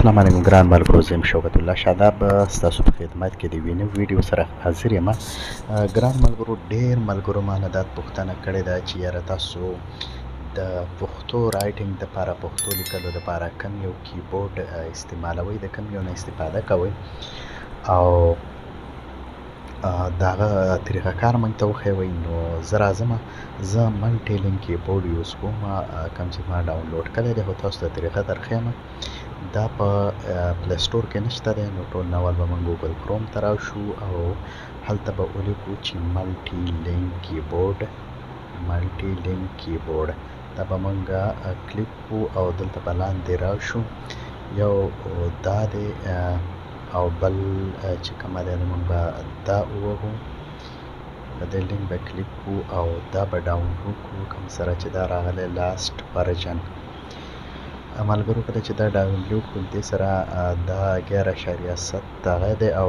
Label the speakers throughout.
Speaker 1: السلام علیکم ګران ملګرو، زه یم شوکت الله شاداب ستاسو په خدمت کې د یوې نوې ویډیو سره حاضر یم. ګران ملګرو، ډېر ملګرو ما نه دا پوښتنه کړې ده چې یاره تاسو د پښتو رایټینګ دپاره، پښتو لیکلو دپاره کوم یو کیبورډ استعمالوئ، د کوم یو نه استفاده کوئ او د هغه طریقه کار موږ ته وښیوئ. نو زه راځم، زه ملټي لینک کیبورډ یوز کوم، کوم چې ما ډاونلوډ کړی دی، خو تاسو ته طریقه درښیم. دا په پلی سټور کې نشته دی. نو ټول نه اول به موږ ګوګل کروم ته راشو او هلته به ولیکو چې ملټي لینک کیبورډ، ملټي لینک کیبورډ دا به موږ کلیک کړو او دلته به لاندې راشو. یو دا دی او بل چې کومه دی نو موږ به دا ووهو، په دې لینک به کلیک کړو او دا به ډاونلوډ کړو، کوم سره چې دا راغلی لاست ورژن. ملګرو کله چې دا ډاونلوډ کړو دې سره دا 11.7 دغه دی او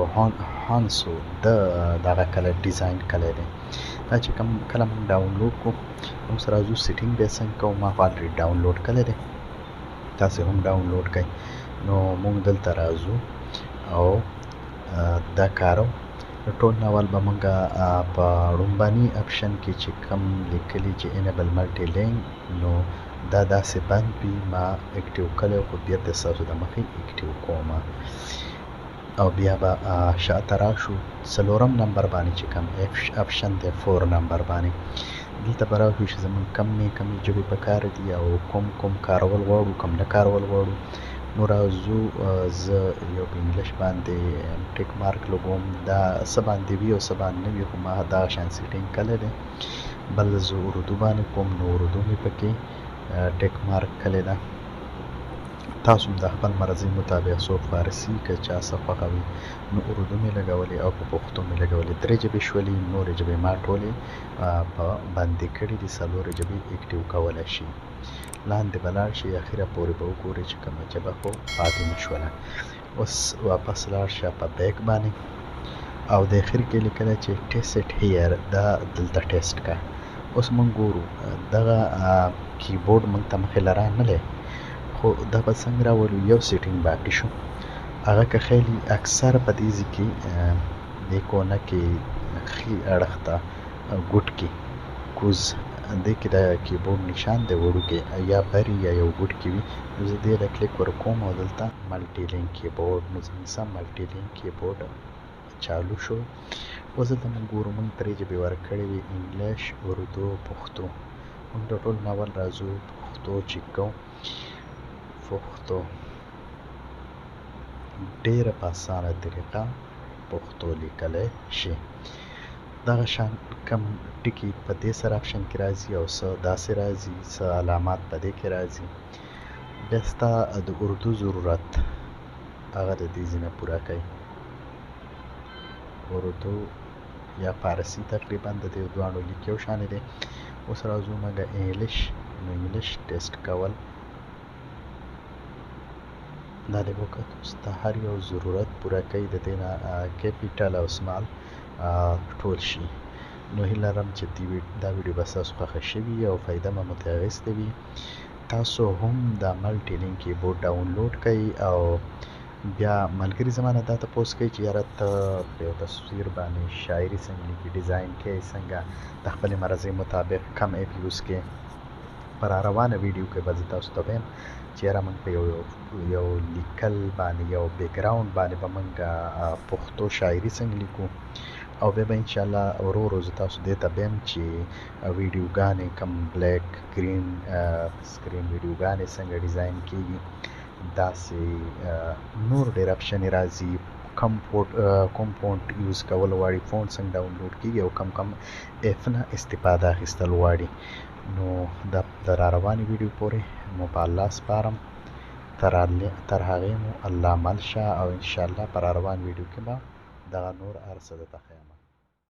Speaker 1: هانسو دغه کلر ډیزاین کلی دی. دا چې کله موږ ډاونلوډ کړو موږ سره راځو سیټینګ به یې څنګه کوو. ما خو الریډي ډاونلوډ کلی دی، تاسې هم ډاونلوډ کړئ. نو موږ دلته راځو او دا کارو. ټول نه اول به موږ په لومړني اپشن کې چې کوم لیکلي چې انیبل ملټي لینک، نو دا داسې بند وي. ما اکټیو کړی خو بیرته ستاسو د مخې اکټیو کوم او بیا به شاته راشو څلورم نمبر باندې چې کوم اپشن دی 4 نمبر باندې. دلته به راشو چې زموږ کمې ژبې پکار دي او کوم کارول غواړو، کوم نه کارول غواړو. نو راځو، زه یو په انګلیش باندې ټیک مارک لګوم. دا څه باندې وي او څه باندې نه وي، خو ما دغه شان سیټینګ کړی دی. بل زه اردو باندې کوم، نو اردو مې پکې ټیک مارک کړی ده. تاسو هم د خپل مرضي مطابق څوک فارسي که چا څه خوښه وي نو اردو مې لګولې او په پښتو مې لګولې. 3 ژبې شولې، نورې ژبې ما ټولې په بندي کړي دي. 4 ژبې اکټیو کولی شي. لاندې به لاړ شي، اخره پورې به وګورئ چې کومه ژبه خو پاتې نه شوله. اوس واپس لاړ شه په بیک باندې او د اخر کې لیکلی چې ټیسټ هیر، دا دلته ټیسټ کا. اوس موږ ګورو دغه کیبورډ موږ ته مخې له را نه دی، خو دا به څنګه راولو. یو سیټینګ باقي شو، هغه که خیلی اکثر په دې ځای کې دې کونه کې ښي اړخ ته ګوټ کې کوز دې کې د کیبورډ نشان دی وړوکی، یا بري یا یو ګوټ کې وي. نو زه دې له کلیک ورکوم او دلته ملټي لینک کیبورډ، نو زموږ سم ملټي لینک کیبورډ چالو شو. اوس دلته موږ ګورو موږ 3 ژبې ورکړې وي، انګلیش، اردو، پښتو. موږ د ټول نه اول راځو پښتو چیک کوو. پښتو ډېره په اسانه طریقه پښتو لیکلی شي. دغه شان کم ټکي په دې سره اپشن کې راځي او څه داسې راځي، څه علامات په دې کې راځي. بیا ستا د اردو ضرورت هغه د دې ځای نه پوره کوي. اردو یا فارسي تقریبا د دې دواړو لیک یو شان دی. اوس راځو موږ انګلیش، نو انګلیش ټیسټ کول دا دې وکتو ستا هر یو ضرورت پوره کوي. د دې نه کیپیټل او سمال ټول شي. نو هیله لرم چې دا ویډیو به ستاسو خوښه شوي او فایده به مو ترې اخیستې وي. تاسو هم دا ملټي لینک کیبورډ ډاونلوډ کړئ او بیا ملګري زما نه دا تپوس کوي چې یاره ته په یو تصویر باندې شاعري څنګه لیکي، ډیزاین کوې څنګه، د خپلې مرضۍ مطابق کم ایپ یوز کوې. په را روانه ویډیو کې به زه تاسو ته وایم چې یاره موږ په یو لیکل باندې، یو بیکګراوند باندې به موږ پښتو شاعري څنګه لیکو. او بیا به انشاءالله ورو ورو زه تاسو دې ته بیم چې ویډیوګانې کم بلیک ګرین سکرین ویډیوګانې څنګه ډیزاین کېږي. داسې نور ډېر اپشن راځي. کوم فونټ یوز کول غواړي، فونټ څنګه ډاونلوډ کېږي او کم ایپ نه استفاده اخیستل غواړي. نو د را روانې ویډیو پورې مو په الله سپارم. تر هغې مو الله مل شه او انشاءالله په را روان ویډیو کې به دغه نور هر څه درته ښیم.